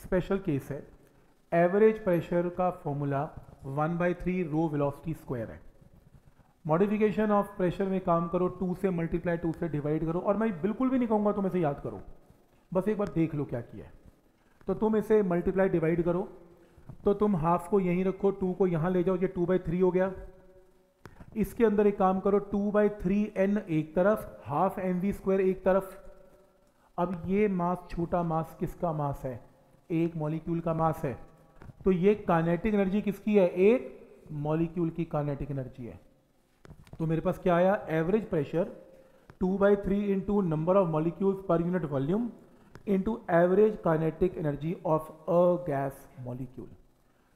Special case है। Average pressure का formula 1/3 रो velocity square है। मॉडिफिकेशन ऑफ प्रेशर में काम करो, 2 से मल्टीप्लाई 2 से डिवाइड करो, और मैं बिल्कुल भी नहीं कहूँगा तुम इसे याद करो, बस एक बार देख लो क्या किया है। तो तुम इसे मल्टीप्लाई डिवाइड करो, तो तुम हाफ को यहीं रखो, 2 को यहाँ ले जाओ, ये 2/3 हो गया। इसके अंदर एक काम करो, 2/3n एक तरफ, हाफ mv² एक तरफ। अब ये मास, छोटा मास किसका मास है? एक मॉलिक्यूल का मास है। तो ये काइनेटिक एनर्जी किसकी है? एक मॉलिक्यूल की काइनेटिक एनर्जी है। तो मेरे पास क्या आया? Average pressure 2/3 into number of molecules per unit volume into average kinetic energy of a gas molecule.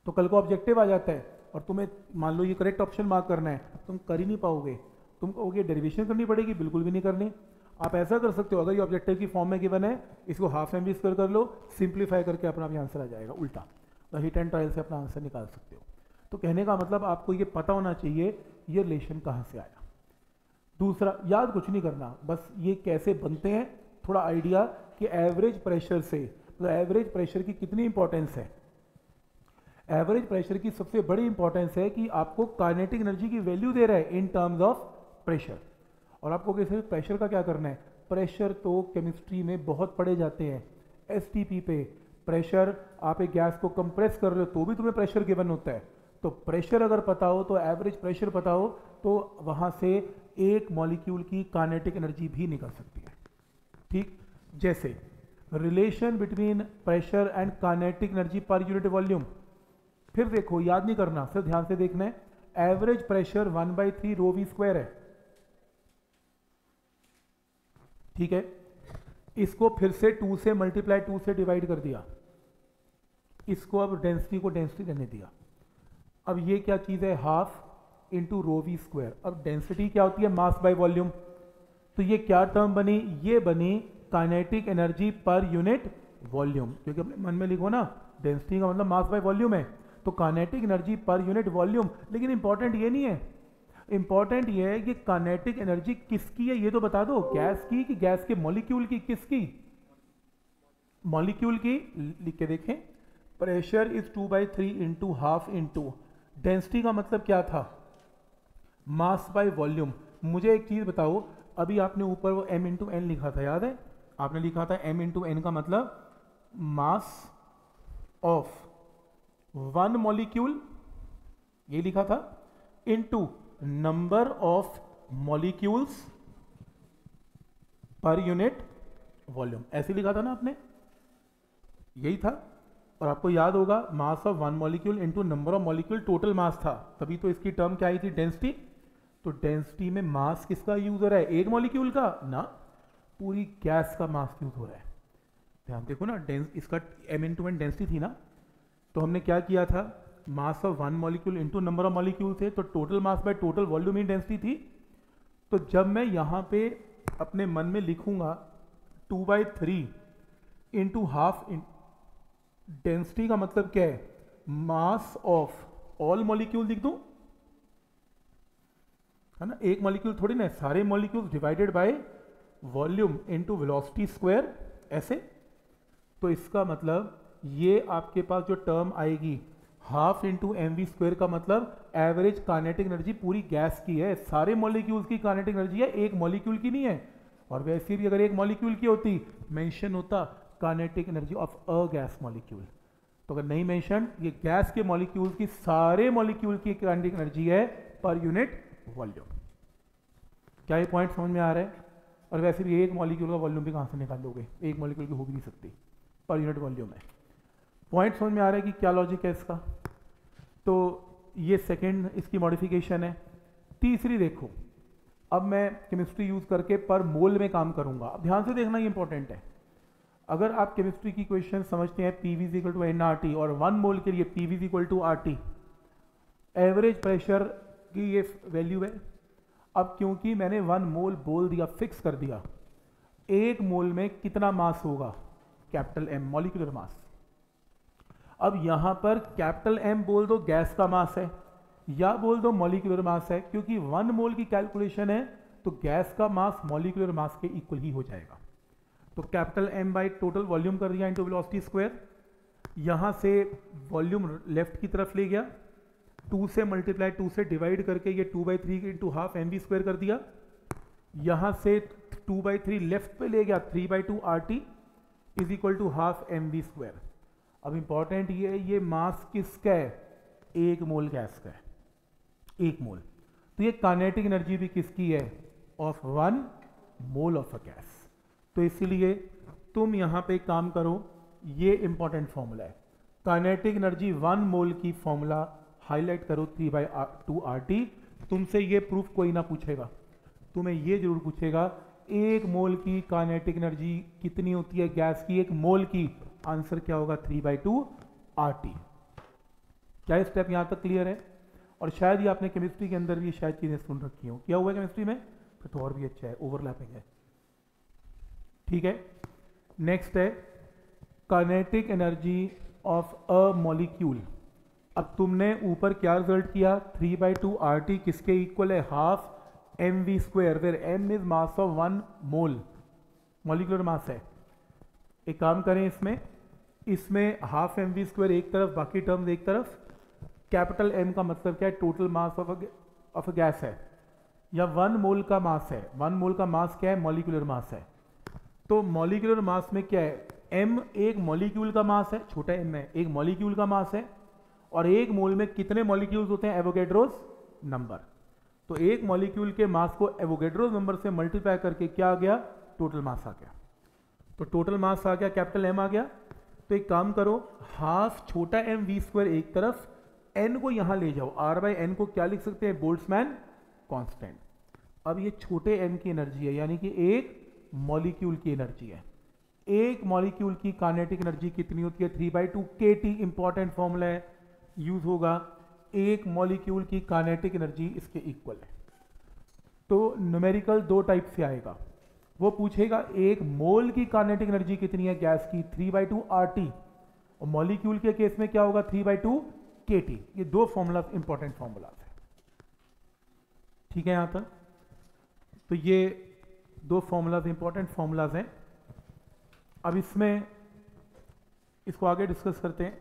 तो कल को ऑब्जेक्टिव आ जाता है और तुम्हें मान लो ये करेक्ट ऑप्शन मार्क करना है, तुम कर ही नहीं पाओगे, तुम कहोगे डेरिवेशन करनी पड़ेगी, बिल्कुल भी नहीं करनी। आप ऐसा कर सकते हो, अगर ये ऑब्जेक्टिव की फॉर्म में गिवन है, इसको हाफ mv² कर लो, सिंप्लीफाई करके अपना भी आंसर आ जाएगा उल्टा। तो हिट एंड ट्रायल से अपना आंसर निकाल सकते हो। तो कहने का मतलब आपको ये पता होना चाहिए ये रिलेशन कहाँ से आया। दूसरा, याद कुछ नहीं करना, बस ये कैसे बनते हैं थोड़ा आइडिया कि एवरेज प्रेशर से, मतलब एवरेज प्रेशर की कितनी इंपॉर्टेंस है। एवरेज प्रेशर की सबसे बड़ी इंपॉर्टेंस है कि आपको काइनेटिक एनर्जी की वैल्यू दे रहा है इन टर्म्स ऑफ प्रेशर। और आपको कैसे प्रेशर का क्या करना है? प्रेशर तो केमिस्ट्री में बहुत पढ़े जाते हैं। एसटीपी पे प्रेशर, आप एक गैस को कंप्रेस कर रहे हो तो भी तुम्हें प्रेशर गिवन होता है। तो प्रेशर अगर पता हो, तो एवरेज प्रेशर पता हो, तो वहां से एक मॉलिक्यूल की काइनेटिक एनर्जी भी निकल सकती है। ठीक, जैसे relation between pressure and kinetic energy per unit volume. फिर देखो, याद नहीं करना, सिर्फ ध्यान से देखना है। एवरेज प्रेशर 1/3 रो v² है, ठीक है। इसको फिर से 2 से मल्टीप्लाई 2 से डिवाइड कर दिया, इसको अब डेंसिटी को डेंसिटी रहने दिया। अब ये क्या चीज है? Half into rho v²। अब डेंसिटी क्या होती है? Mass by volume. तो ये क्या टर्म बनी? ये बनी kinetic energy per unit volume, क्योंकि अपने मन में लिखो ना, डेंसिटी का मतलब मास बाय वॉल्यूम है, तो kinetic energy per unit volume. लेकिन इंपॉर्टेंट ये नहीं है, इंपॉर्टेंट ये है कि काइनेटिक एनर्जी किसकी है ये तो बता दो। गैस की कि गैस के मॉलिक्यूल की? किसकी? मॉलिक्यूल की। लिख के देखें, pressure is 2/3 into half into density का मतलब क्या था? Mass by volume. मुझे एक चीज बताओ, अभी आपने ऊपर वो m इंटू एन लिखा था, याद है? आपने लिखा था m इंटू एन का मतलब मास ऑफ वन मॉलिक्यूल, ये लिखा था, into number of molecules per unit volume, ऐसे लिखा था ना आपने? यही था। और आपको याद होगा mass of one molecule into number of molecule total mass था, तभी तो इसकी टर्म क्या आई थी? डेंसिटी। तो डेंसिटी में मास किसका यूज हो रहा है? एक मॉलिक्यूल का ना, पूरी गैस का मास यूज हो रहा है। ध्यान देखो ना, इसका m इंटू एन डेंसिटी थी ना, तो हमने क्या किया था? Mass of one molecule into number of molecule थे, तो total mass by total volume he density थी। तो जब मैं यहां पे अपने मन में लिखूंगा 2/3 इंटू हाफ, डेंसिटी का मतलब क्या है? मास ऑफ ऑल मॉलिक्यूल लिख दूं, है ना? एक मॉलिक्यूल थोड़ी ना, सारे molecules divided by volume into velocity square, ऐसे। तो इसका मतलब ये आपके पास जो टर्म आएगी हाफ इंटू mv² का मतलब एवरेज काइनेटिक एनर्जी पूरी गैस की है, सारे मॉलिक्यूल्स की काइनेटिक एनर्जी है, एक मॉलिक्यूल की नहीं है। और वैसे भी अगर एक मॉलिक्यूल की होती, मेंशन होता kinetic energy of a gas molecule. तो अगर नहीं मेंशन, ये गैस के मॉलिक्यूल्स की, सारे मॉलिक्यूल की काइनेटिक एनर्जी है पर यूनिट वॉल्यूम। क्या ये पॉइंट समझ में आ रहा है? और वैसे भी एक मॉलिक्यूल का वॉल्यूम भी कहां से निकाल लोगे? एक मॉलिक्यूल की हो भी नहीं सकती, पर यूनिट वॉल्यूम है। पॉइंट समझ में आ रहा है कि क्या लॉजिक है इसका? तो ये सेकंड इसकी मॉडिफिकेशन है। तीसरी देखो, अब मैं केमिस्ट्री यूज करके पर मोल में काम करूंगा। अब ध्यान से देखना, ये इंपॉर्टेंट है। अगर आप केमिस्ट्री की क्वेश्चन समझते हैं PV इक्वल टू nRT और 1 मोल के लिए PV equal to RT, average pressure की ये वैल्यू है। अब क्योंकि मैंने 1 मोल बोल दिया, फिक्स कर दिया, 1 मोल में कितना मास होगा? Capital M, molecular mass. अब यहां पर कैपिटल M बोल दो गैस का मास है, या बोल दो मॉलिक्यूलर मास है, क्योंकि 1 मोल की कैलकुलेशन है तो गैस का मास मॉलिक्यूलर मास के इक्वल ही हो जाएगा। तो capital M by total volume कर दिया इंटू वेलोसिटी स्क्वायर। यहाँ से वॉल्यूम लेफ्ट की तरफ ले गया, 2 से मल्टीप्लाई 2 से डिवाइड करके ये 2/3 into half M V square कर दिया। यहाँ से 2/3 लेफ्ट पे ले गया, 3/2 RT is equal to half M V square. अब इंपॉर्टेंट ये है, ये मास किसका है? 1 मोल गैस का है, 1 मोल। तो ये काइनेटिक एनर्जी भी किसकी है? Of 1 mole of a gas. तो इसीलिए तुम यहाँ पे काम करो, ये इंपॉर्टेंट फॉर्मूला है, काइनेटिक एनर्जी 1 मोल की फॉर्मूला हाईलाइट करो 3/2 RT। तुमसे ये प्रूफ कोई ना पूछेगा, तुम्हें ये जरूर पूछेगा 1 मोल की काइनेटिक एनर्जी कितनी होती है गैस की? 1 मोल की आंसर क्या होगा? 3/2 RT। क्या ये स्टेप यहाँ तक क्लियर है? और शायद ये आपने केमिस्ट्री के अंदर भी शायद चीज़ें सुन रखी हो, क्या हुआ है केमिस्ट्री में, फिर तो और भी अच्छा है, ओवरलैपिंग है। ठीक है, नेक्स्ट है kinetic energy of a molecule. अब तुमने ऊपर क्या रिजल्ट किया? 3/2 RT किसके इक्वल है? Half M V square, where M is mass of 1 mole, molecular mass है। एक काम करें, इसमें हाफ एम वी स्क्वायर एक तरफ, बाकी टर्म्स एक तरफ। कैपिटल एम का मतलब क्या है? Total mass of a gas है, या 1 मोल का मास है। 1 मोल का मास क्या है? मॉलिक्यूलर मास है। तो मॉलिक्यूलर मास में क्या है? एम एक मॉलिक्यूल का मास है, छोटा एम है, एक मॉलिक्यूल का मास है। और 1 मोल में कितने मॉलिक्यूल्स होते हैं? Avogadro's number. तो एक मॉलिक्यूल के मास को एवोगैड्रोस नंबर से मल्टीप्लाई करके क्या आ गया? टोटल मास आ गया। तो टोटल मास आ गया, कैपिटल एम आ गया। तो एक काम करो, हाफ छोटा एम वी स्क्वायर एक तरफ, एन को यहां ले जाओ, R/N को क्या लिख सकते हैं? Boltzmann constant. अब ये छोटे एम की एनर्जी है, यानी कि एक मॉलिक्यूल की एनर्जी है। एक मॉलिक्यूल की काइनेटिक एनर्जी कितनी होती है? 3/2 kT। इंपॉर्टेंट फॉर्मूला है, यूज होगा। एक मॉलिक्यूल की काइनेटिक एनर्जी इसके इक्वल है। तो न्यूमेरिकल 2 टाइप से आएगा, वो पूछेगा 1 मोल की काइनेटिक एनर्जी कितनी है गैस की? 3/2 RT। और मॉलिक्यूल के केस में क्या होगा? 3/2 kT। ये 2 फॉर्मूला इंपॉर्टेंट फॉर्मूलाज है। ठीक है यहां तक? तो ये 2 फॉर्मूलाज इंपॉर्टेंट फॉर्मूलाज हैं। अब इसको आगे डिस्कस करते हैं।